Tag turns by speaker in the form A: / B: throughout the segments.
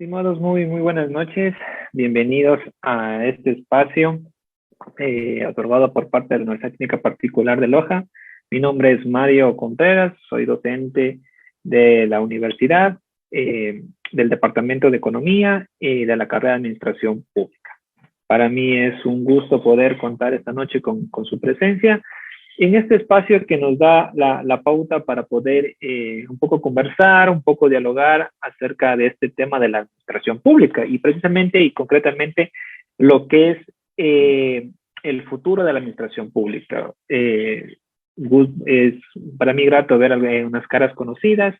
A: Estimados, muy buenas noches. Bienvenidos a este espacio otorgado por parte de la Universidad Técnica Particular de Loja. Mi nombre es Mario Contreras, soy docente de la universidad, del Departamento de Economía y de la carrera de Administración Pública. Para mí es un gusto poder contar esta noche con su presencia en este espacio que nos da la pauta para poder un poco conversar, un poco dialogar acerca de este tema de la administración pública y precisamente y concretamente lo que es el futuro de la administración pública. Es para mí grato ver unas caras conocidas,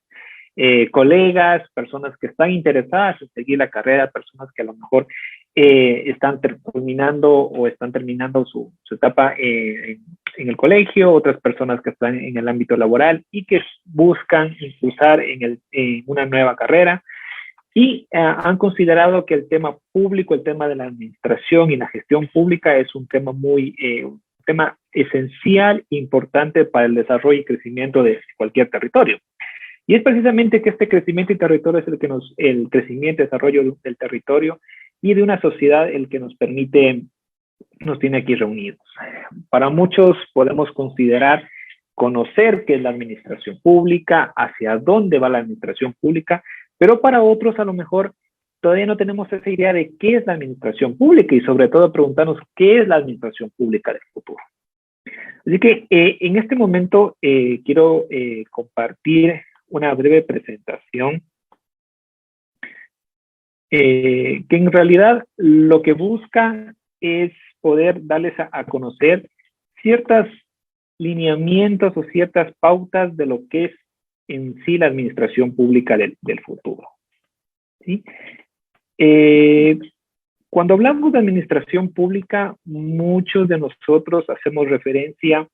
A: colegas, personas que están interesadas en seguir la carrera, personas que a lo mejor están terminando o están terminando su etapa en el colegio, otras personas que están en el ámbito laboral y que buscan impulsar en una nueva carrera y han considerado que el tema público, el tema de la administración y la gestión pública es un tema un tema esencial, importante para el desarrollo y crecimiento de cualquier territorio. Y es precisamente que este crecimiento y territorio es el crecimiento y desarrollo del territorio y de una sociedad el que nos tiene aquí reunidos. Para muchos podemos considerar conocer qué es la administración pública, hacia dónde va la administración pública, pero para otros a lo mejor todavía no tenemos esa idea de qué es la administración pública y sobre todo preguntarnos qué es la administración pública del futuro. Así que en este momento quiero compartir una breve presentación que en realidad lo que busca es poder darles a conocer ciertos lineamientos o ciertas pautas de lo que es en sí la administración pública del futuro. ¿Sí? Cuando hablamos de administración pública, muchos de nosotros hacemos referencia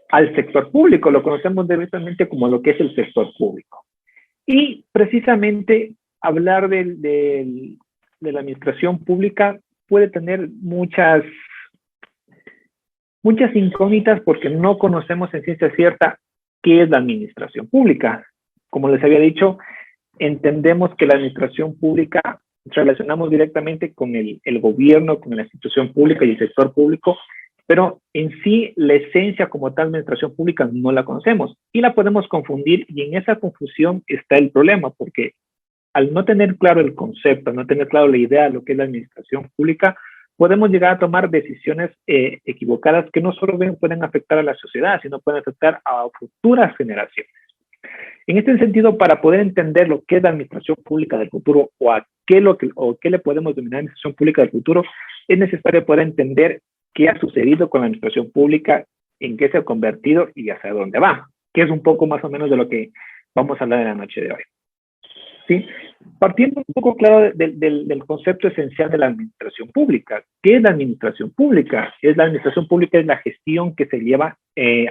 A: al sector público, lo conocemos directamente como lo que es el sector público. Y precisamente hablar de la administración pública puede tener muchas incógnitas porque no conocemos en ciencia cierta qué es la administración pública. Como les había dicho, entendemos que la administración pública relacionamos directamente con el gobierno, con la institución pública y el sector público, pero en sí la esencia como tal de administración pública no la conocemos y la podemos confundir y en esa confusión está el problema porque al no tener claro el concepto, no tener claro la idea de lo que es la administración pública, podemos llegar a tomar decisiones equivocadas que no solo pueden afectar a la sociedad, sino pueden afectar a futuras generaciones. En este sentido, para poder entender lo que es la administración pública del futuro o qué le podemos denominar administración pública del futuro, es necesario poder entender qué ha sucedido con la administración pública, en qué se ha convertido y hacia dónde va, que es un poco más o menos de lo que vamos a hablar en la noche de hoy. ¿Sí? Partiendo un poco claro del concepto esencial de la administración pública. ¿Qué es la administración pública? La administración pública es la gestión que se lleva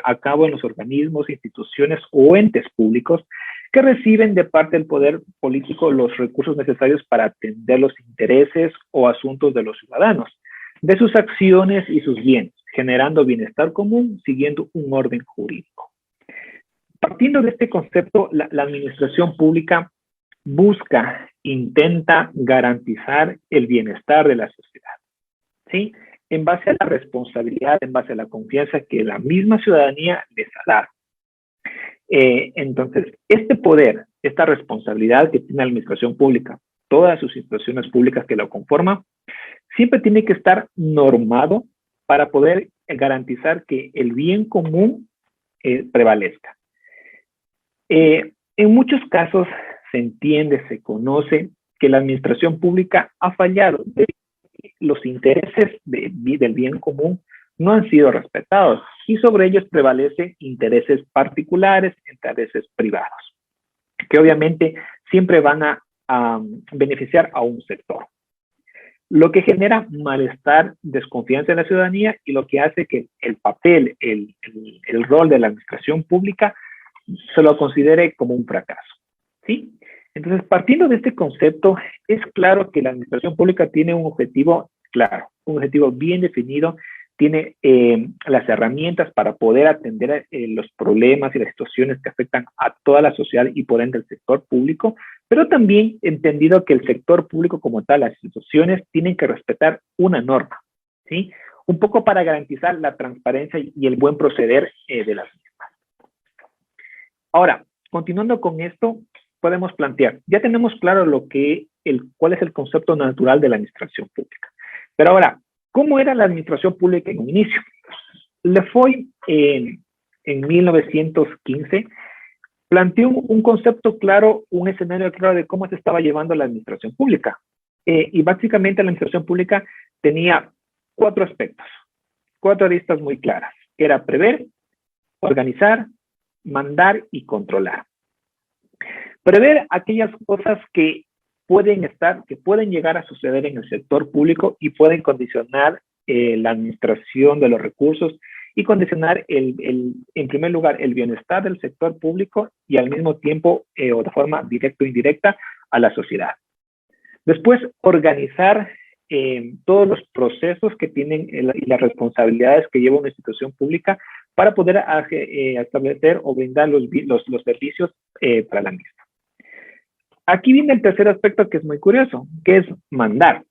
A: a cabo en los organismos, instituciones o entes públicos que reciben de parte del poder político los recursos necesarios para atender los intereses o asuntos de los ciudadanos, de sus acciones y sus bienes, generando bienestar común siguiendo un orden jurídico. Partiendo de este concepto, la administración pública intenta garantizar el bienestar de la sociedad, ¿sí? En base a la responsabilidad, en base a la confianza que la misma ciudadanía les ha dado. Entonces, este poder, esta responsabilidad que tiene la administración pública, todas sus instituciones públicas que lo conforman, siempre tiene que estar normado para poder garantizar que el bien común prevalezca. En muchos casos se entiende, se conoce que la administración pública ha fallado. Los intereses del bien común no han sido respetados y sobre ellos prevalecen intereses particulares, intereses privados, que obviamente siempre van a beneficiar a un sector. Lo que genera malestar, desconfianza en la ciudadanía y lo que hace que el papel, el rol de la administración pública se lo considere como un fracaso, ¿sí? Entonces, partiendo de este concepto, es claro que la administración pública tiene un objetivo claro, un objetivo bien definido tiene las herramientas para poder atender los problemas y las situaciones que afectan a toda la sociedad y por ende el sector público, pero también entendido que el sector público como tal, las instituciones, tienen que respetar una norma, ¿sí? Un poco para garantizar la transparencia y el buen proceder de las mismas. Ahora, continuando con esto, podemos plantear, ya tenemos claro cuál es el concepto natural de la administración pública. Pero ahora, ¿cómo era la administración pública en un inicio? Lefoy, en 1915, planteó un concepto claro, un escenario claro de cómo se estaba llevando la administración pública. Y básicamente la administración pública tenía 4 aspectos, 4 aristas muy claras, que era prever, organizar, mandar y controlar. Prever aquellas cosas que pueden llegar a suceder en el sector público y pueden condicionar la administración de los recursos y condicionar, en primer lugar, el bienestar del sector público y al mismo tiempo, o de forma directa o indirecta, a la sociedad. Después, organizar todos los procesos que tienen y las responsabilidades que lleva una institución pública para poder establecer o brindar los servicios para la misma. Aquí viene el tercer aspecto que es muy curioso, que es mandar.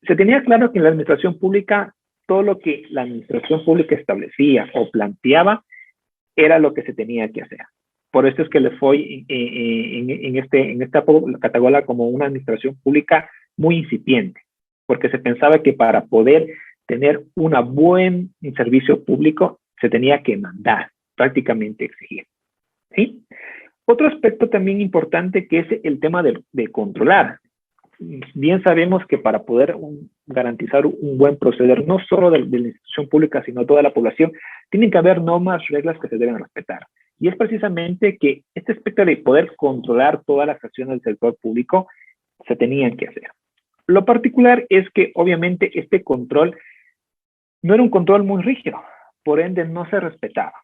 A: Se tenía claro que en la administración pública, todo lo que la administración pública establecía o planteaba era lo que se tenía que hacer. Por eso es que Lefoy en esta época cataloga como una administración pública muy incipiente, porque se pensaba que para poder tener un buen servicio público se tenía que mandar, prácticamente exigir, ¿sí? Otro aspecto también importante que es el tema de controlar. Bien sabemos que para poder garantizar un buen proceder, no solo de la institución pública, sino toda la población, tienen que haber normas, reglas que se deben respetar. Y es precisamente que este aspecto de poder controlar todas las acciones del sector público se tenían que hacer. Lo particular es que obviamente este control no era un control muy rígido, por ende no se respetaba.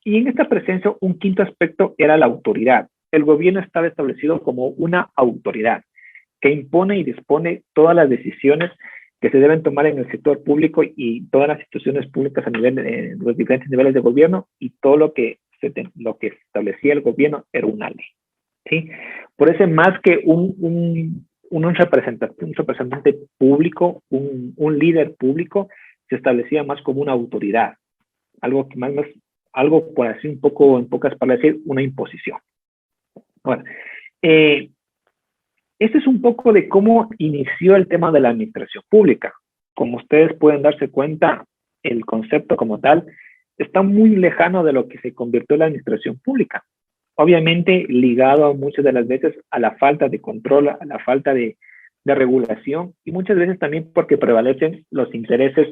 A: Y en esta presencia, un quinto aspecto era la autoridad. El gobierno estaba establecido como una autoridad que impone y dispone todas las decisiones que se deben tomar en el sector público y todas las instituciones públicas a nivel de los diferentes niveles de gobierno, y todo lo que establecía el gobierno era una ley, ¿sí? Por eso, más que un representante público, un líder público, se establecía más como una autoridad, algo por así un poco, en pocas palabras, decir, una imposición. Ahora, este es un poco de cómo inició el tema de la administración pública. Como ustedes pueden darse cuenta, el concepto como tal está muy lejano de lo que se convirtió en la administración pública. Obviamente ligado muchas de las veces a la falta de control, a la falta de regulación, y muchas veces también porque prevalecen los intereses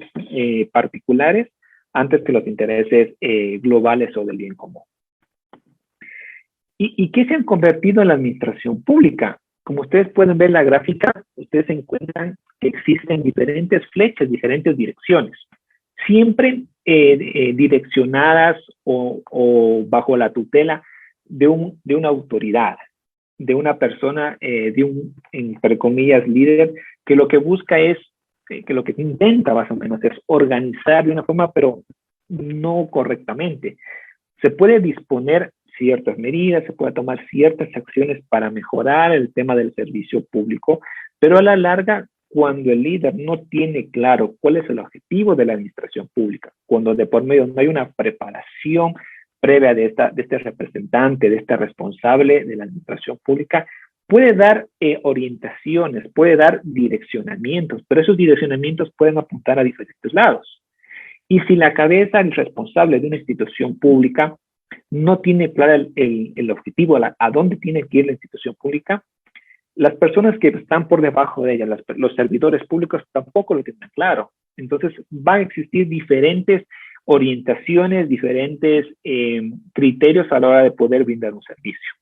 A: particulares antes que los intereses globales o del bien común. ¿Y qué se han convertido en la administración pública? Como ustedes pueden ver en la gráfica, ustedes encuentran que existen diferentes flechas, diferentes direcciones, siempre direccionadas o bajo la tutela de una autoridad, de una persona, entre comillas, líder, que lo que busca es, que lo que intenta más o menos es organizar de una forma, pero no correctamente. Se puede disponer ciertas medidas, se puede tomar ciertas acciones para mejorar el tema del servicio público, pero a la larga, cuando el líder no tiene claro cuál es el objetivo de la administración pública, cuando de por medio no hay una preparación previa de este representante, de este responsable de la administración pública, puede dar orientaciones, puede dar direccionamientos, pero esos direccionamientos pueden apuntar a diferentes lados. Y si la cabeza, el responsable de una institución pública, no tiene claro el objetivo, a dónde tiene que ir la institución pública, las personas que están por debajo de ella, los servidores públicos, tampoco lo tienen claro. Entonces van a existir diferentes orientaciones, diferentes criterios a la hora de poder brindar un servicio,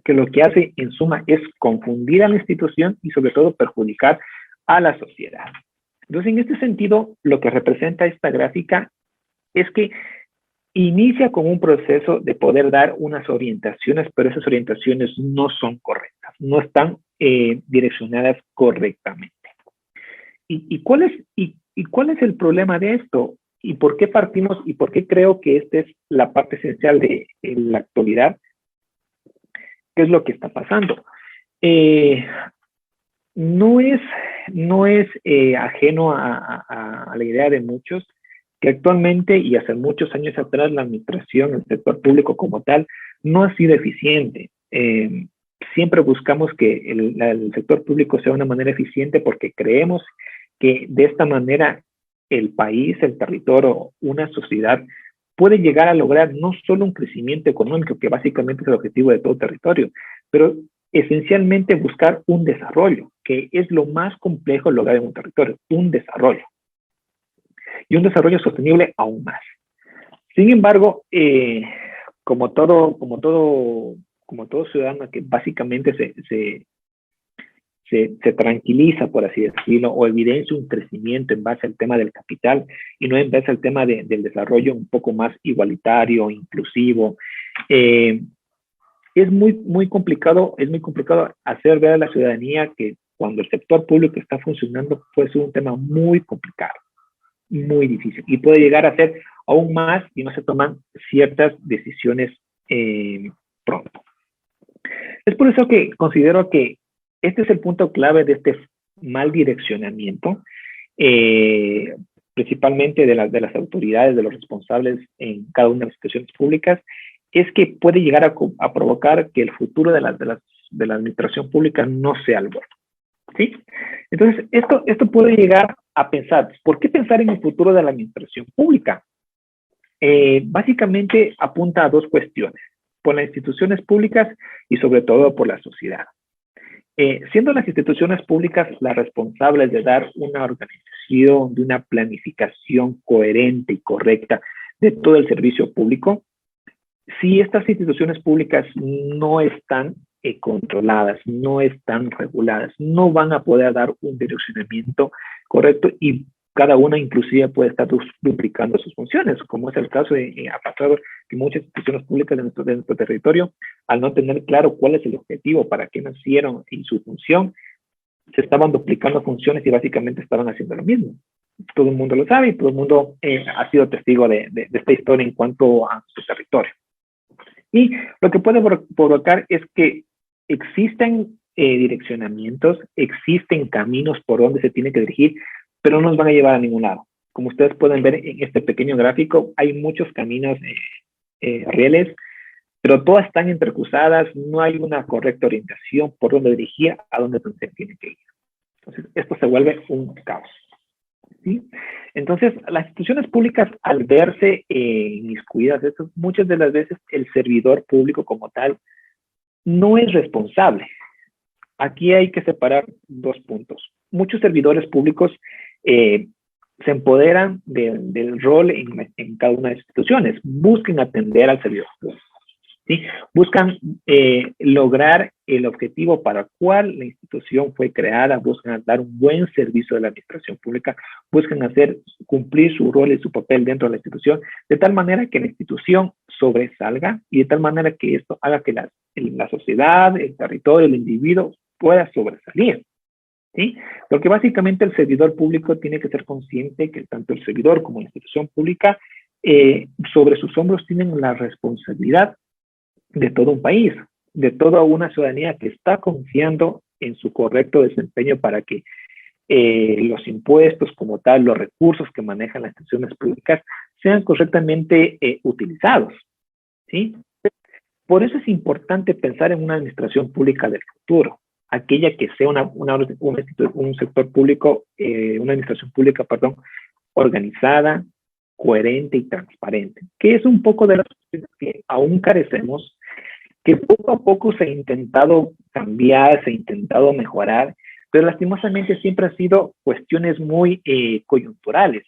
A: que lo que hace en suma es confundir a la institución y sobre todo perjudicar a la sociedad. Entonces, en este sentido, lo que representa esta gráfica es que inicia con un proceso de poder dar unas orientaciones, pero esas orientaciones no son correctas, no están direccionadas correctamente. ¿Y ¿Y cuál es el problema de esto? ¿Y por qué partimos? ¿Y por qué creo que esta es la parte esencial de la actualidad? ¿Qué es lo que está pasando? Eh, no es, no es ajeno a la idea de muchos que actualmente y hace muchos años atrás la administración, el sector público como tal, no ha sido eficiente. Siempre buscamos que el sector público sea de una manera eficiente porque creemos que de esta manera el país, el territorio, una sociedad puede llegar a lograr no solo un crecimiento económico, que básicamente es el objetivo de todo territorio, pero esencialmente buscar un desarrollo, que es lo más complejo lograr en un territorio, un desarrollo. Y un desarrollo sostenible aún más. Sin embargo, como todo ciudadano que básicamente se tranquiliza, por así decirlo, o evidencia un crecimiento en base al tema del capital y no en base al tema del desarrollo un poco más igualitario, inclusivo. Es muy complicado hacer ver a la ciudadanía que cuando el sector público está funcionando puede ser un tema muy complicado, muy difícil y puede llegar a ser aún más si no se toman ciertas decisiones pronto. Es por eso que considero que este es el punto clave de este mal direccionamiento, principalmente de las autoridades, de los responsables en cada una de las instituciones públicas, es que puede llegar a provocar que el futuro de la administración pública no sea el bueno. ¿Sí? Entonces, esto puede llegar a pensar, ¿por qué pensar en el futuro de la administración pública? Básicamente apunta a dos cuestiones, por las instituciones públicas y sobre todo por la sociedad. Siendo las instituciones públicas las responsables de dar una organización, de una planificación coherente y correcta de todo el servicio público, si estas instituciones públicas no están controladas, no están reguladas, no van a poder dar un direccionamiento correcto y cada una inclusive puede estar duplicando sus funciones, como es el caso ha pasado que muchas instituciones públicas de nuestro territorio, al no tener claro cuál es el objetivo, para qué nacieron y su función, se estaban duplicando funciones y básicamente estaban haciendo lo mismo. Todo el mundo lo sabe y todo el mundo ha sido testigo de esta historia en cuanto a su territorio. Y lo que puede provocar es que existen direccionamientos, existen caminos por donde se tiene que dirigir, pero no nos van a llevar a ningún lado. Como ustedes pueden ver en este pequeño gráfico, hay muchos caminos rieles, pero todas están entrecruzadas, no hay una correcta orientación por dónde dirigir, a dónde se tiene que ir. Entonces, esto se vuelve un caos. ¿Sí? Entonces, las instituciones públicas, al verse inmiscuidas, muchas de las veces el servidor público como tal no es responsable. Aquí hay que separar dos puntos. Muchos servidores públicos se empoderan del rol en cada una de las instituciones, buscan atender al servidor público. ¿Sí? Buscan lograr el objetivo para el cual la institución fue creada, buscan dar un buen servicio de la administración pública, buscan cumplir su rol y su papel dentro de la institución, de tal manera que la institución sobresalga y de tal manera que esto haga que la sociedad, el territorio, el individuo pueda sobresalir. ¿Sí? Porque básicamente el servidor público tiene que ser consciente que tanto el servidor como la institución pública sobre sus hombros tienen la responsabilidad de todo un país, de toda una ciudadanía que está confiando en su correcto desempeño para que los impuestos como tal, los recursos que manejan las instituciones públicas sean correctamente utilizados. ¿Sí? Por eso es importante pensar en una administración pública del futuro, aquella que sea un sector público, una administración pública, perdón, organizada, coherente y transparente, que es un poco de las cosas que aún carecemos, que poco a poco se ha intentado cambiar, se ha intentado mejorar, pero lastimosamente siempre han sido cuestiones muy coyunturales.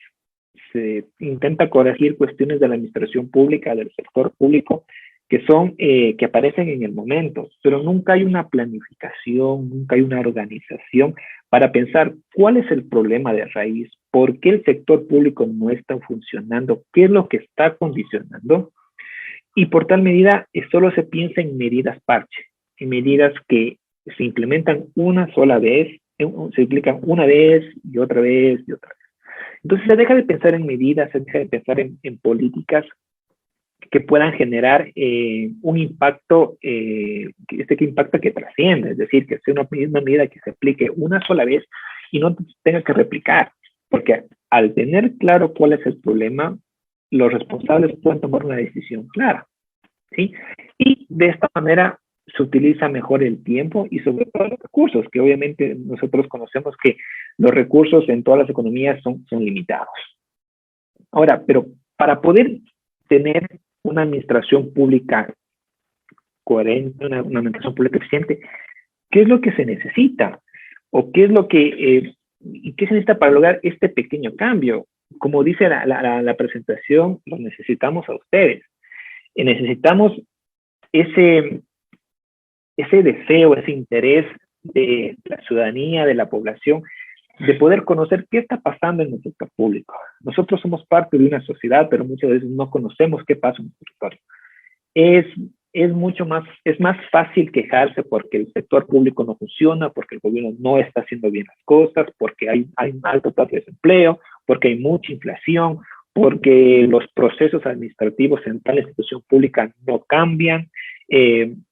A: Se intenta corregir cuestiones de la administración pública, del sector público, que aparecen en el momento, pero nunca hay una planificación, nunca hay una organización para pensar cuál es el problema de raíz, por qué el sector público no está funcionando, qué es lo que está condicionando, y por tal medida solo se piensa en medidas parche, en medidas que se implementan una sola vez, se aplican una vez y otra vez y otra vez. Entonces se deja de pensar en medidas, se deja de pensar en políticas que puedan generar un impacto, impacto que trascienda, es decir, que sea una medida que se aplique una sola vez y no tenga que replicar, porque al tener claro cuál es el problema, los responsables pueden tomar una decisión clara, ¿sí? Y de esta manera se utiliza mejor el tiempo y sobre todo los recursos, que obviamente nosotros conocemos que los recursos en todas las economías son limitados. Ahora, pero para poder tener una administración pública coherente, una administración pública eficiente, ¿qué es lo que se necesita? ¿O qué es lo que, y qué se necesita para lograr este pequeño cambio? Como dice la presentación, lo necesitamos a ustedes. Necesitamos ese deseo, ese interés de la ciudadanía, de la población, de poder conocer qué está pasando en el sector público. Nosotros somos parte de una sociedad, pero muchas veces no conocemos qué pasa en el territorio. Es más fácil quejarse porque el sector público no funciona, porque el gobierno no está haciendo bien las cosas, porque hay un alto tasa de desempleo, porque hay mucha inflación, porque los procesos administrativos en tal institución pública no cambian,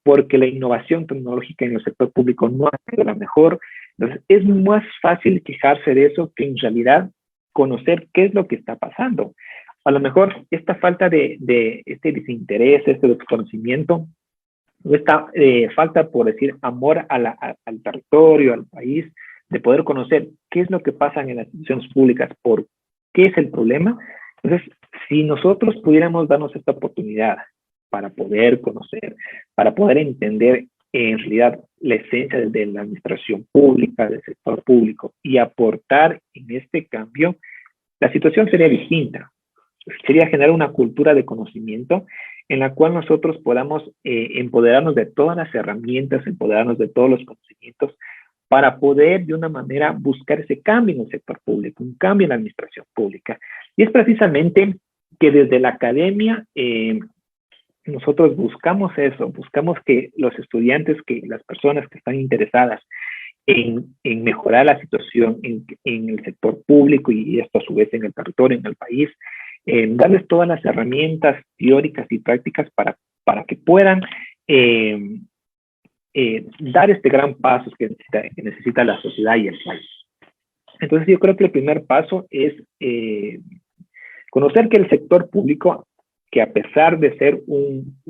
A: porque la innovación tecnológica en el sector público no ha sido la mejor. Entonces, es más fácil quejarse de eso que en realidad conocer qué es lo que está pasando. A lo mejor esta falta de este desinterés, este desconocimiento, esta falta, por decir, amor al territorio, al país, de poder conocer qué es lo que pasa en las instituciones públicas, por qué es el problema. Entonces, si nosotros pudiéramos darnos esta oportunidad para poder conocer, para poder entender en realidad la esencia de la administración pública, del sector público, y aportar en este cambio, la situación sería distinta. Sería generar una cultura de conocimiento en la cual nosotros podamos empoderarnos de todas las herramientas, empoderarnos de todos los conocimientos para poder de una manera buscar ese cambio en el sector público, un cambio en la administración pública. Y es precisamente que desde la academia nosotros buscamos eso, buscamos que los estudiantes, que las personas que están interesadas en mejorar la situación en el sector público y esto a su vez en el territorio, en el país, darles todas las herramientas teóricas y prácticas para que puedan dar este gran paso que necesita la sociedad y el país. Entonces yo creo que el primer paso es conocer que el sector público, que a pesar de ser un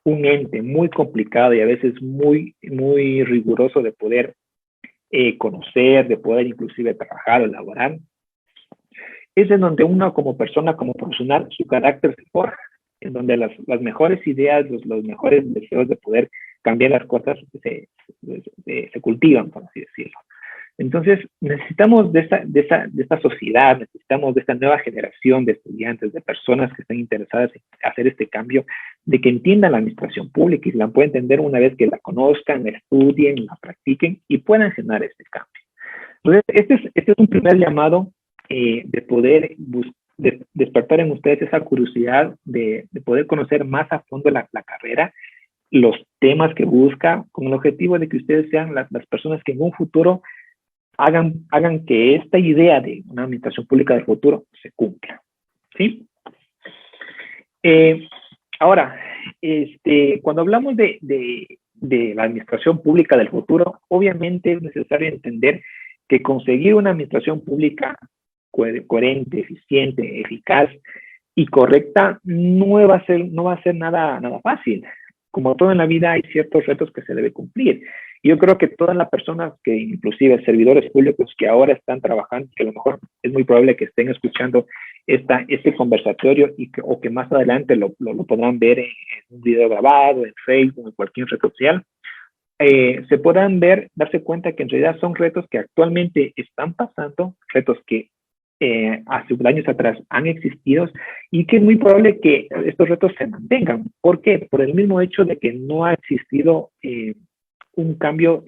A: ente muy complicado y a veces muy riguroso de poder conocer, de poder inclusive trabajar o elaborar, es en donde uno como persona, como profesional, su carácter se forja, en donde las mejores ideas, los mejores deseos de poder cambiar las cosas se cultivan, por así decirlo. Entonces, necesitamos de esta sociedad, necesitamos de esta nueva generación de estudiantes, de personas que estén interesadas en hacer este cambio, de que entiendan la administración pública y la puedan entender una vez que la conozcan, la estudien, la practiquen y puedan generar este cambio. Entonces, este es un primer llamado de poder despertar en ustedes esa curiosidad de poder conocer más a fondo la carrera, los temas que busca, con el objetivo de que ustedes sean las personas que en un futuro hagan que esta idea de una administración pública del futuro se cumpla. ¿Sí? Ahora, cuando hablamos de la administración pública del futuro, obviamente es necesario entender que conseguir una administración pública coherente, eficiente, eficaz y correcta no va a ser nada fácil. Como todo en la vida hay ciertos retos que se debe cumplir. Yo creo que todas las personas que, inclusive servidores públicos que ahora están trabajando, que a lo mejor es muy probable que estén escuchando este conversatorio o que más adelante lo podrán ver en un video grabado, en Facebook, en cualquier red social, se podrán darse cuenta que en realidad son retos que actualmente están pasando, retos que hace años atrás han existido y que es muy probable que estos retos se mantengan. ¿Por qué? Por el mismo hecho de que no ha existido un cambio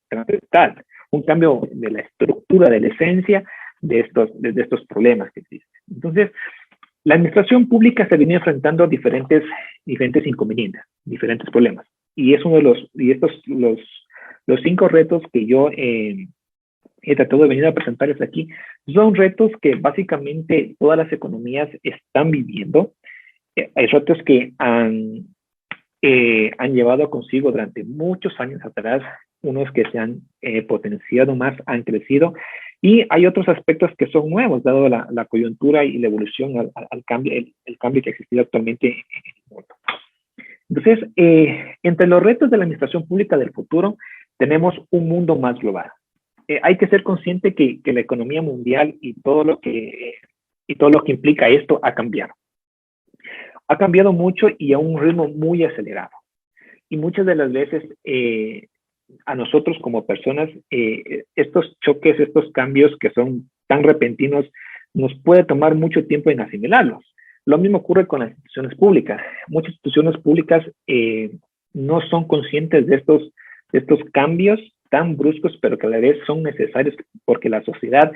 A: transversal, un cambio de la estructura, de la esencia de estos problemas que existen. Entonces, la administración pública se viene enfrentando a diferentes inconvenientes, diferentes problemas. Y es uno de los 5 retos que yo he tratado de venir a presentarles aquí, son retos que básicamente todas las economías están viviendo. Hay retos que han llevado consigo durante muchos años atrás, unos que se han potenciado más, han crecido, y hay otros aspectos que son nuevos, dado la coyuntura y la evolución al cambio, el cambio que ha existido actualmente en el mundo. Entonces, entre los retos de la administración pública del futuro, tenemos un mundo más global. Hay que ser consciente que la economía mundial y todo lo que implica esto ha cambiado. Ha cambiado mucho y a un ritmo muy acelerado. Y muchas de las veces a nosotros como personas, estos choques, estos cambios que son tan repentinos, nos puede tomar mucho tiempo en asimilarlos. Lo mismo ocurre con las instituciones públicas. Muchas instituciones públicas no son conscientes de estos cambios tan bruscos, pero que a la vez son necesarios porque la sociedad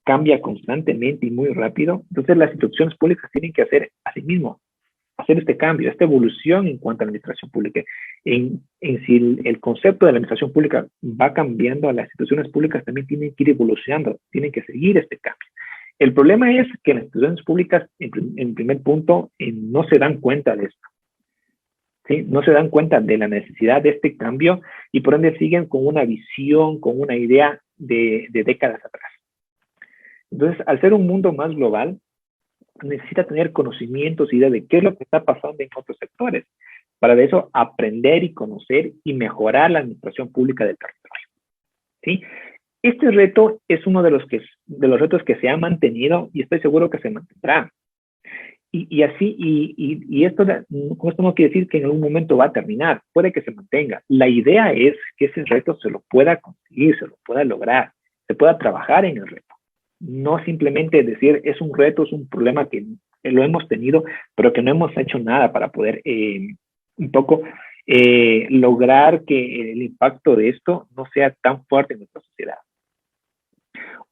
A: cambia constantemente y muy rápido. Entonces las instituciones públicas tienen que hacer a sí mismo, hacer este cambio, esta evolución en cuanto a la administración pública. En si el concepto de la administración pública va cambiando, las instituciones públicas también tienen que ir evolucionando, tienen que seguir este cambio. El problema es que las instituciones públicas, en primer punto, no se dan cuenta de esto. ¿Sí? No se dan cuenta de la necesidad de este cambio y por ende siguen con una visión, con una idea de décadas atrás. Entonces, al ser un mundo más global, necesita tener conocimientos, idea de qué es lo que está pasando en otros sectores. Para de eso aprender y conocer y mejorar la administración pública del territorio. ¿Sí? Este reto es uno de los retos que se ha mantenido y estoy seguro que se mantendrá. Y esto, con esto no quiere decir que en algún momento va a terminar, puede que se mantenga. La idea es que ese reto se lo pueda conseguir, se lo pueda lograr, se pueda trabajar en el reto. No simplemente decir es un reto, es un problema que lo hemos tenido, pero que no hemos hecho nada para poder un poco lograr que el impacto de esto no sea tan fuerte en nuestra sociedad.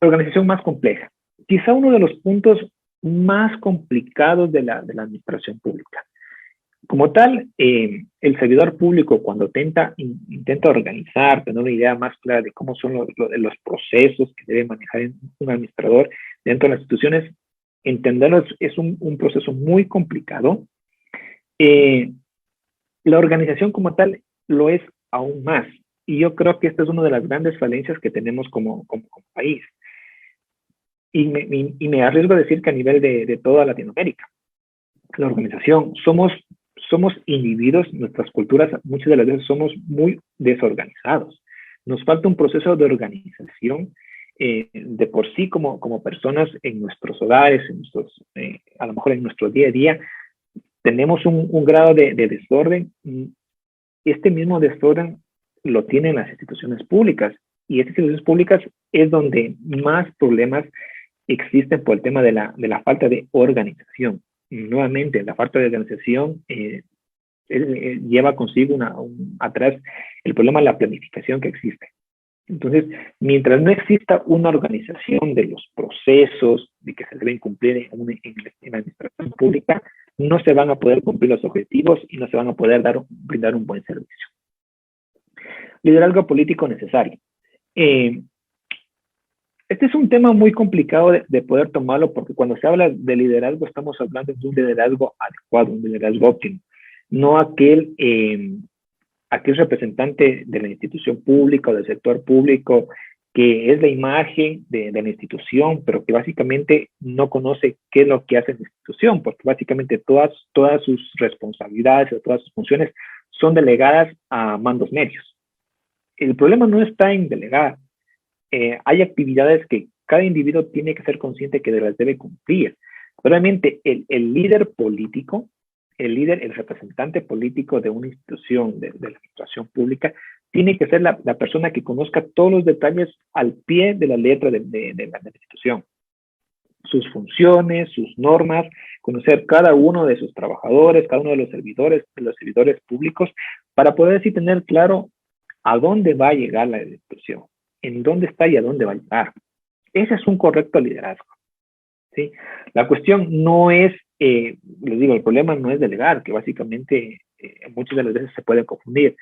A: Organización más compleja. Quizá uno de los puntos más complicados de la administración pública. Como tal, el servidor público cuando intenta organizar, tener una idea más clara de cómo son los procesos que debe manejar un administrador dentro de las instituciones, entenderlo es un proceso muy complicado. La organización como tal lo es aún más. Y yo creo que esta es una de las grandes falencias que tenemos como país. Y me arriesgo a decir que a nivel de toda Latinoamérica, la organización, somos individuos, nuestras culturas muchas de las veces somos muy desorganizados. Nos falta un proceso de organización de por sí como personas en nuestros hogares, a lo mejor en nuestro día a día, tenemos un grado de desorden. Este mismo desorden lo tienen las instituciones públicas y estas instituciones públicas es donde más problemas existen por el tema de la falta de organización. Y nuevamente, la falta de organización lleva consigo atrás el problema de la planificación que existe. Entonces, mientras no exista una organización de los procesos de que se deben cumplir en la administración pública, no se van a poder cumplir los objetivos y no se van a poder brindar un buen servicio. Liderazgo político necesario. Este es un tema muy complicado de poder tomarlo porque cuando se habla de liderazgo estamos hablando de un liderazgo adecuado, un liderazgo óptimo, no aquel representante de la institución pública o del sector público que es la imagen de la institución, pero que básicamente no conoce qué es lo que hace la institución, porque básicamente todas sus responsabilidades o todas sus funciones son delegadas a mandos medios. El problema no está en delegar. Hay actividades que cada individuo tiene que ser consciente que las debe cumplir. Realmente el líder político, el representante político de una institución, de la administración pública, tiene que ser la persona que conozca todos los detalles al pie de la letra de la institución. Sus funciones, sus normas, conocer cada uno de sus trabajadores, cada uno de los servidores públicos, para poder así tener claro a dónde va a llegar la institución, en dónde está y a dónde va a llegar. Ese es un correcto liderazgo. ¿Sí? La cuestión no es, les digo, el problema no es delegar, que básicamente muchas de las veces se puede confundir.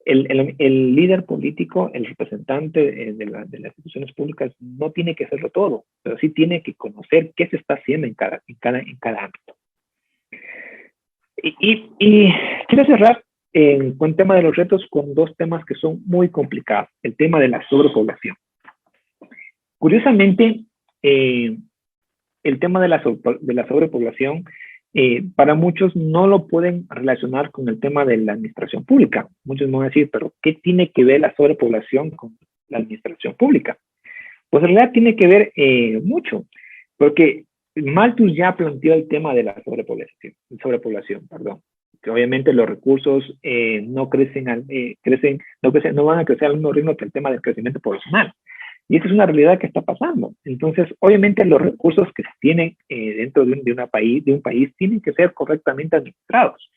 A: el líder político, el representante de las instituciones públicas no tiene que hacerlo todo, pero sí tiene que conocer qué se está haciendo en cada ámbito. Y quiero cerrar con el tema de los retos con dos temas que son muy complicados. El tema de la sobrepoblación. Curiosamente, el tema de la sobrepoblación, para muchos no lo pueden relacionar con el tema de la administración pública. Muchos me van a decir, pero ¿qué tiene que ver la sobrepoblación con la administración pública? Pues en realidad tiene que ver mucho, porque Malthus ya planteó el tema de la sobrepoblación, perdón. Que obviamente los recursos no van a crecer al mismo ritmo que el tema del crecimiento poblacional. Y esa es una realidad que está pasando. Entonces, obviamente los recursos que se tienen dentro de un país tienen que ser correctamente administrados.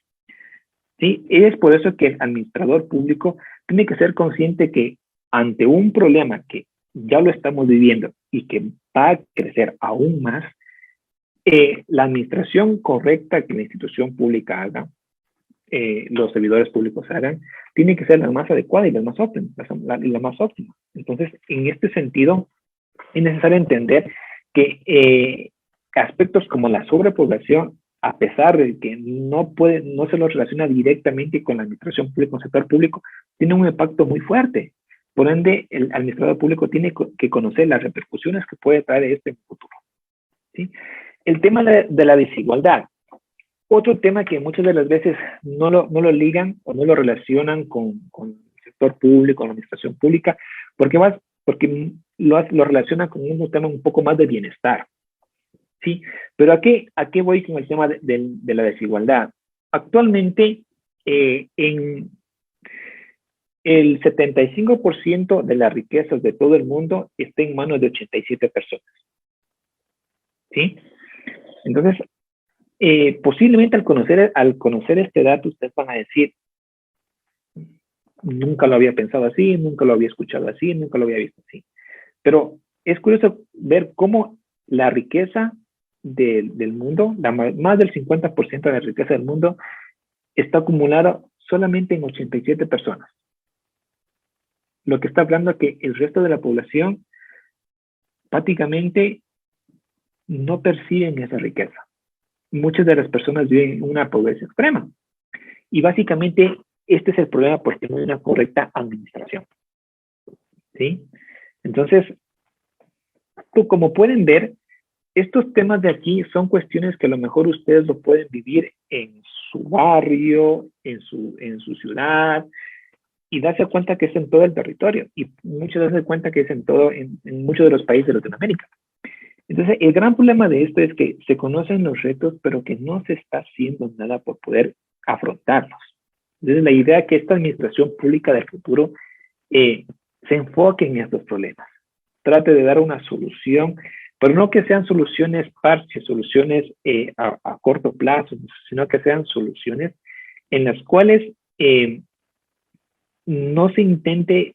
A: ¿Sí? Y es por eso que el administrador público tiene que ser consciente que ante un problema que ya lo estamos viviendo y que va a crecer aún más, la administración correcta que la institución pública haga, los servidores públicos hagan, tiene que ser la más adecuada y la más óptima. Entonces, en este sentido, es necesario entender que aspectos como la sobrepoblación, a pesar de que no se lo relaciona directamente con la administración pública, con el sector público, tiene un impacto muy fuerte. Por ende, el administrador público tiene que conocer las repercusiones que puede traer esto en el futuro. ¿Sí? El tema de la desigualdad. Otro tema que muchas de las veces no lo ligan o no lo relacionan con el sector público, con la administración pública, porque lo relacionan con un tema un poco más de bienestar. ¿Sí? Pero ¿a qué voy con el tema de la desigualdad? Actualmente, en el 75% de las riquezas de todo el mundo está en manos de 87 personas. ¿Sí? Entonces, posiblemente al conocer este dato, ustedes van a decir, nunca lo había pensado así, nunca lo había escuchado así, nunca lo había visto así. Pero es curioso ver cómo la riqueza del mundo, más del 50% de la riqueza del mundo, está acumulada solamente en 87 personas. Lo que está hablando es que el resto de la población prácticamente no perciben esa riqueza. Muchas de las personas viven en una pobreza extrema. Y básicamente este es el problema porque no hay una correcta administración. ¿Sí? Entonces, como pueden ver, estos temas de aquí son cuestiones que a lo mejor ustedes lo pueden vivir en su barrio, en su ciudad, y darse cuenta que es en todo el territorio. Y muchos darse cuenta que es en muchos de los países de Latinoamérica. Entonces, el gran problema de esto es que se conocen los retos, pero que no se está haciendo nada por poder afrontarlos. Entonces, la idea es que esta administración pública del futuro se enfoque en estos problemas. Trate de dar una solución, pero no que sean soluciones parches, soluciones a corto plazo, sino que sean soluciones en las cuales no se intente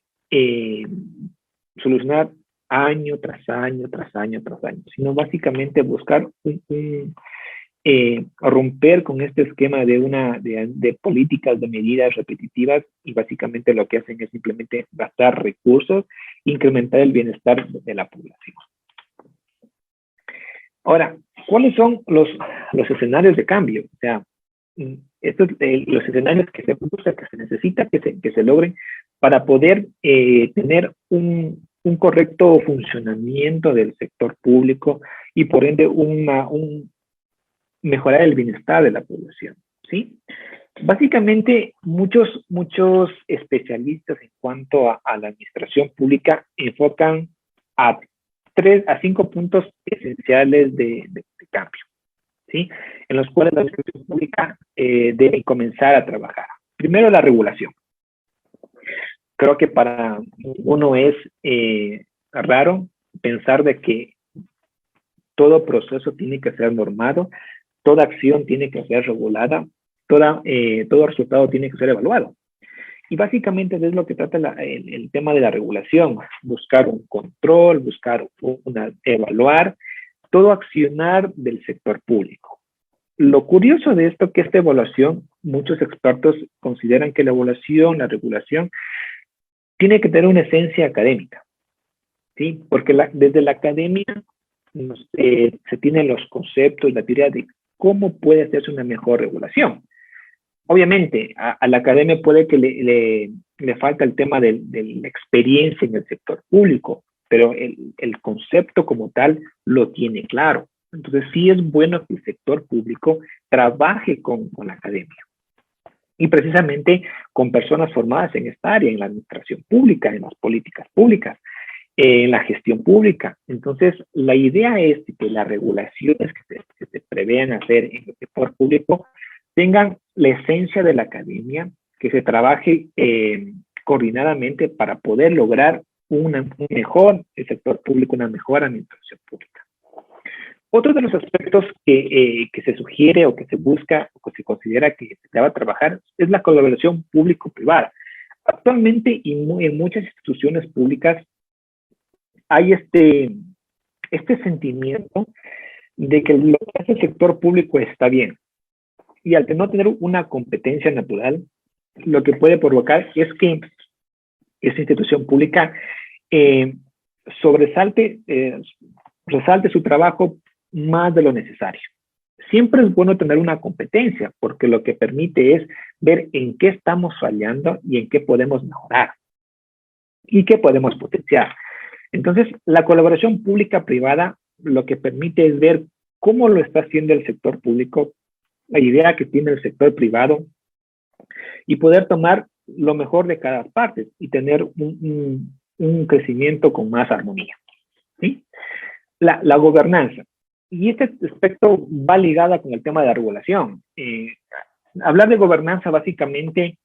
A: solucionar año tras año, tras año, tras año, sino básicamente buscar romper con este esquema de políticas, de medidas repetitivas, y básicamente lo que hacen es simplemente gastar recursos, incrementar el bienestar de la población. Ahora, ¿cuáles son los escenarios de cambio? O sea, los escenarios que se busca, que se necesita, que se logren para poder tener un correcto funcionamiento del sector público y por ende mejorar el bienestar de la población, ¿sí? Básicamente, muchos especialistas en cuanto a la administración pública enfocan a 3 a 5 puntos esenciales de cambio, ¿sí? En los cuales la administración pública debe comenzar a trabajar. Primero, la regulación. Creo que para uno es raro pensar de que todo proceso tiene que ser normado, toda acción tiene que ser regulada, todo resultado tiene que ser evaluado. Y básicamente es lo que trata el tema de la regulación, buscar un control, evaluar todo accionar del sector público. lo curioso de esto es que esta evaluación, muchos expertos consideran que la evaluación, la regulación, tiene que tener una esencia académica, ¿sí? Porque desde la academia se tienen los conceptos, la teoría de cómo puede hacerse una mejor regulación. Obviamente, a la academia puede que le falta el tema de la experiencia en el sector público, pero el concepto como tal lo tiene claro. Entonces, sí es bueno que el sector público trabaje con la academia y precisamente con personas formadas en esta área, en la administración pública, en las políticas públicas, en la gestión pública. Entonces, la idea es que las regulaciones que se prevean hacer en el sector público tengan la esencia de la academia, que se trabaje coordinadamente para poder lograr un mejor sector público, una mejor administración pública. Otro de los aspectos que se sugiere o que se busca o que se considera que se debe trabajar es la colaboración público-privada. Actualmente en muchas instituciones públicas hay este sentimiento de que lo que hace el sector público está bien. Y al no tener una competencia natural, lo que puede provocar es que esa institución pública resalte su trabajo más de lo necesario. Siempre es bueno tener una competencia, porque lo que permite es ver en qué estamos fallando y en qué podemos mejorar y qué podemos potenciar. Entonces, la colaboración pública-privada lo que permite es ver cómo lo está haciendo el sector público, la idea que tiene el sector privado y poder tomar lo mejor de cada parte y tener un crecimiento con más armonía, ¿sí? La gobernanza. Y este aspecto va ligado con el tema de la regulación. Hablar de gobernanza, básicamente,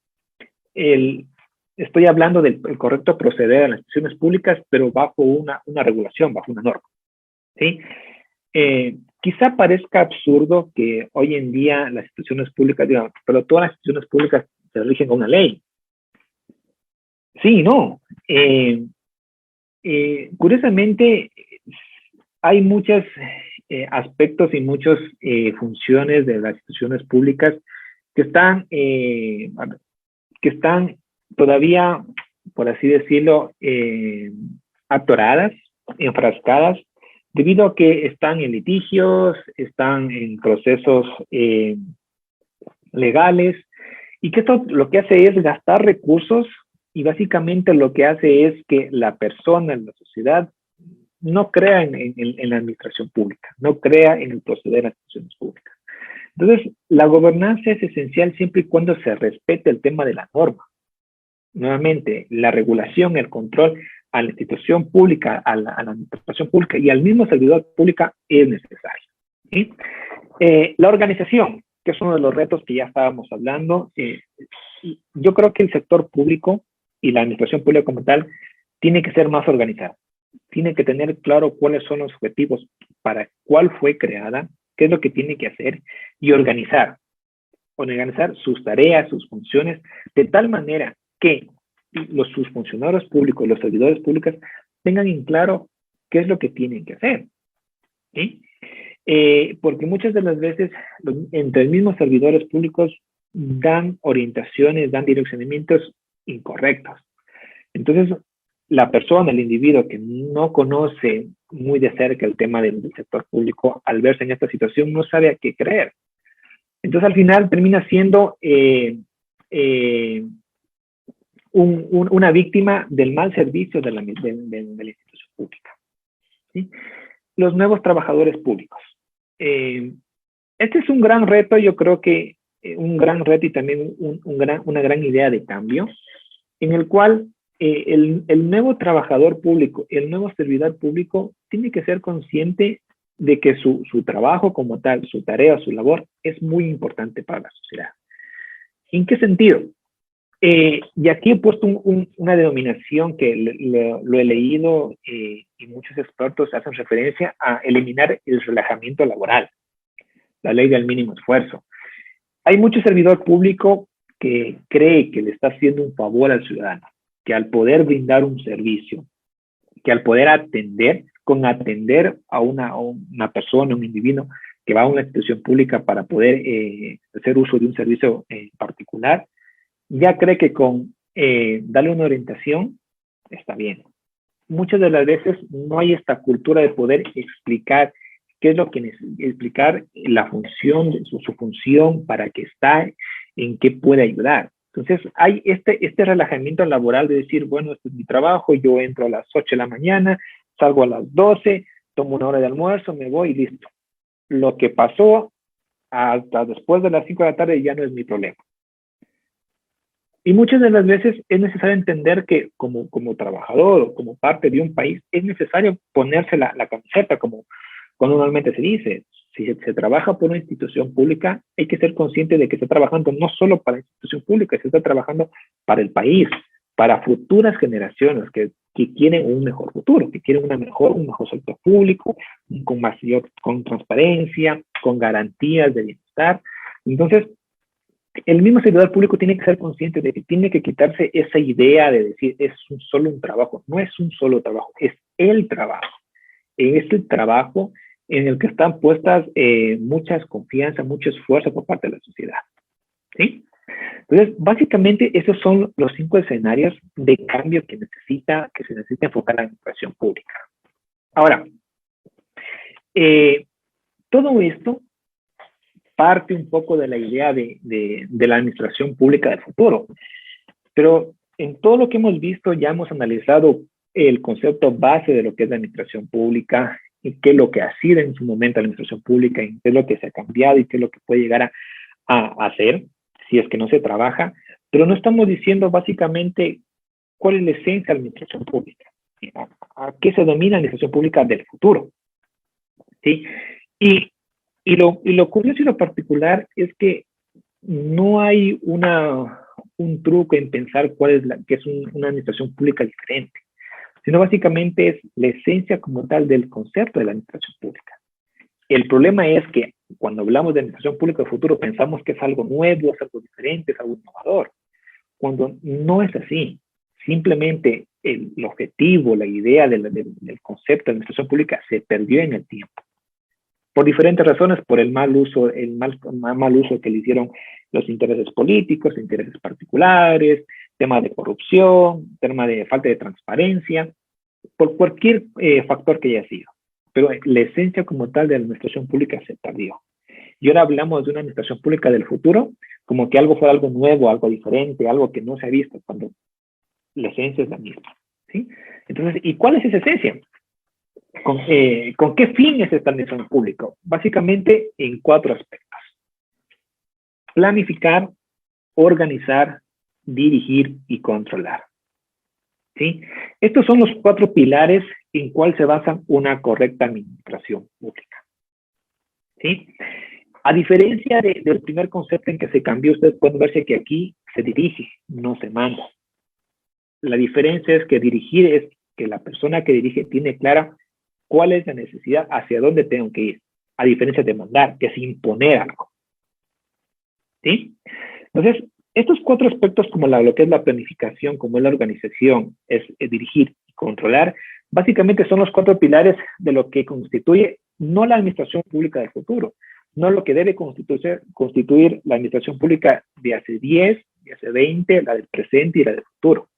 A: estoy hablando del correcto proceder a las instituciones públicas, pero bajo una regulación, bajo una norma, ¿sí? Quizá parezca absurdo que hoy en día las instituciones públicas, digamos, pero todas las instituciones públicas se rigen a una ley. Sí, no. Curiosamente, hay muchos aspectos y muchas funciones de las instituciones públicas que están todavía, por así decirlo, atoradas, enfrascadas, debido a que están en litigios, están en procesos legales, y que esto lo que hace es gastar recursos y básicamente lo que hace es que la persona, la sociedad, no crea en la administración pública, no crea en el proceder de las instituciones públicas. Entonces, la gobernanza es esencial siempre y cuando se respete el tema de la norma. Nuevamente, la regulación, el control a la institución pública, a la administración pública y al mismo servidor público es necesario, ¿sí? La organización, que es uno de los retos que ya estábamos hablando, yo creo que el sector público y la administración pública como tal tiene que ser más organizada. Tiene que tener claro cuáles son los objetivos, para cuál fue creada, qué es lo que tiene que hacer y organizar sus tareas, sus funciones, de tal manera que sus funcionarios públicos, los servidores públicos, tengan en claro qué es lo que tienen que hacer, ¿sí? Porque muchas de las veces entre los mismos servidores públicos dan orientaciones, dan direccionamientos incorrectos. Entonces, la persona, el individuo que no conoce muy de cerca el tema del sector público, al verse en esta situación, no sabe a qué creer. Entonces, al final termina siendo una víctima del mal servicio de la institución pública, ¿sí? Los nuevos trabajadores públicos. Este es un gran reto, yo creo que un gran reto y también una gran idea de cambio, en el cual el nuevo trabajador público, el nuevo servidor público, tiene que ser consciente de que su trabajo como tal, su tarea, su labor, es muy importante para la sociedad. ¿En qué sentido? Y aquí he puesto una denominación que lo he leído y muchos expertos hacen referencia a eliminar el relajamiento laboral, la ley del mínimo esfuerzo. Hay mucho servidor público que cree que le está haciendo un favor al ciudadano, que al poder brindar un servicio, que al poder atender a una persona, un individuo, que va a una institución pública para poder hacer uso de un servicio en particular, ya cree que con darle una orientación está bien. Muchas de las veces no hay esta cultura de poder explicar qué es lo que explicar la función, su función, para qué está, en qué puede ayudar. Entonces, hay este relajamiento laboral de decir, bueno, este es mi trabajo, yo entro a las 8 de la mañana, salgo a las 12, tomo una hora de almuerzo, me voy y listo. Lo que pasó hasta después de las 5 de la tarde ya no es mi problema. Y muchas de las veces es necesario entender que como trabajador o como parte de un país, es necesario ponerse la camiseta, como normalmente se dice. Si se trabaja por una institución pública, hay que ser consciente de que se está trabajando no solo para la institución pública, se está trabajando para el país, para futuras generaciones que quieren un mejor futuro, que quieren un mejor sector público, con transparencia, con garantías de bienestar. Entonces, el mismo servidor público tiene que ser consciente de que tiene que quitarse esa idea de decir es solo un trabajo. No es un solo trabajo, es el trabajo. Es el trabajo en el que están puestas muchas confianza, mucho esfuerzo por parte de la sociedad. ¿Sí? Entonces, básicamente, esos son los 5 escenarios de cambio que se necesita enfocar la administración pública. Ahora, todo esto parte un poco de la idea de la administración pública del futuro. Pero en todo lo que hemos visto, ya hemos analizado el concepto base de lo que es la administración pública y qué es lo que ha sido en su momento la administración pública y qué es lo que se ha cambiado y qué es lo que puede llegar a hacer si es que no se trabaja. Pero no estamos diciendo básicamente cuál es la esencia de la administración pública, a qué se domina la administración pública del futuro. ¿Sí? Y lo curioso y lo particular es que no hay un truco en pensar qué es una administración pública diferente, sino básicamente es la esencia como tal del concepto de la administración pública. El problema es que cuando hablamos de administración pública del futuro pensamos que es algo nuevo, es algo diferente, es algo innovador, cuando no es así. Simplemente el objetivo, la idea del concepto de administración pública se perdió en el tiempo. Por diferentes razones, por el mal uso que le hicieron los intereses políticos, intereses particulares, tema de corrupción, tema de falta de transparencia, por cualquier factor que haya sido. Pero la esencia como tal de la administración pública se perdió. Y ahora hablamos de una administración pública del futuro, como que algo fuera algo nuevo, algo diferente, algo que no se ha visto, cuando la esencia es la misma. ¿Sí? Entonces, ¿y cuál es esa esencia? ¿Con qué fin es esta administración pública? Básicamente en 4 aspectos. Planificar, organizar, dirigir y controlar. ¿Sí? Estos son los 4 pilares en cual se basa una correcta administración pública. ¿Sí? A diferencia del primer concepto en que se cambió, ustedes pueden verse que aquí se dirige, no se manda. La diferencia es que dirigir es que la persona que dirige tiene clara cuál es la necesidad, hacia dónde tengo que ir, a diferencia de mandar, que es imponer algo. ¿Sí? Entonces, estos 4 aspectos, como lo que es la planificación, como es la organización, es dirigir y controlar, básicamente son los 4 pilares de lo que constituye no la administración pública del futuro, no lo que debe constituir la administración pública de hace 10, de hace 20, la del presente y la del futuro.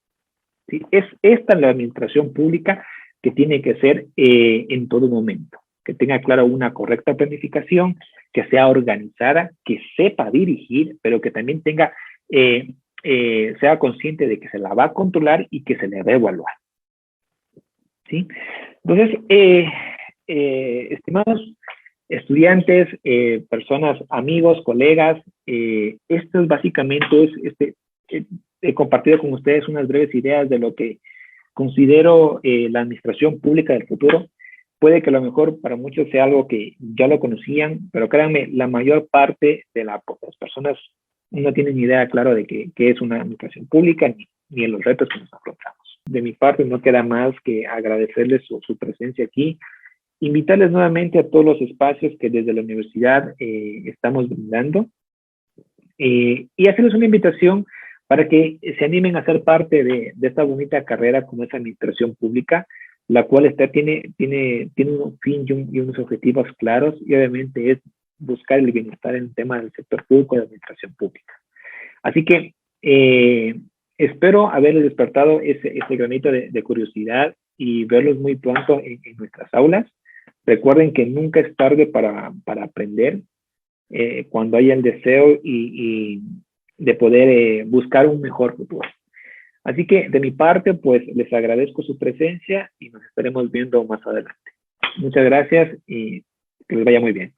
A: ¿Sí? Es esta la administración pública que tiene que ser en todo momento, que tenga claro una correcta planificación, que sea organizada, que sepa dirigir, pero que también sea consciente de que se la va a controlar y que se le va a evaluar. ¿Sí? Entonces, estimados estudiantes, personas, amigos, colegas, esto es básicamente he compartido con ustedes unas breves ideas de lo que considero la administración pública del futuro. Puede que a lo mejor para muchos sea algo que ya lo conocían, pero créanme, la mayor parte de las personas no tienen ni idea clara de qué es una administración pública ni en los retos que nos afrontamos. De mi parte no queda más que agradecerles su presencia aquí, invitarles nuevamente a todos los espacios que desde la universidad estamos brindando y hacerles una invitación para que se animen a ser parte de esta bonita carrera como es administración pública, la cual tiene un fin y unos objetivos claros, y obviamente es buscar el bienestar en el tema del sector público y de la administración pública. Así que espero haberles despertado ese granito de curiosidad y verlos muy pronto en nuestras aulas. Recuerden que nunca es tarde para aprender cuando haya el deseo y de poder buscar un mejor futuro. Así que de mi parte, pues les agradezco su presencia y nos estaremos viendo más adelante. Muchas gracias y que les vaya muy bien.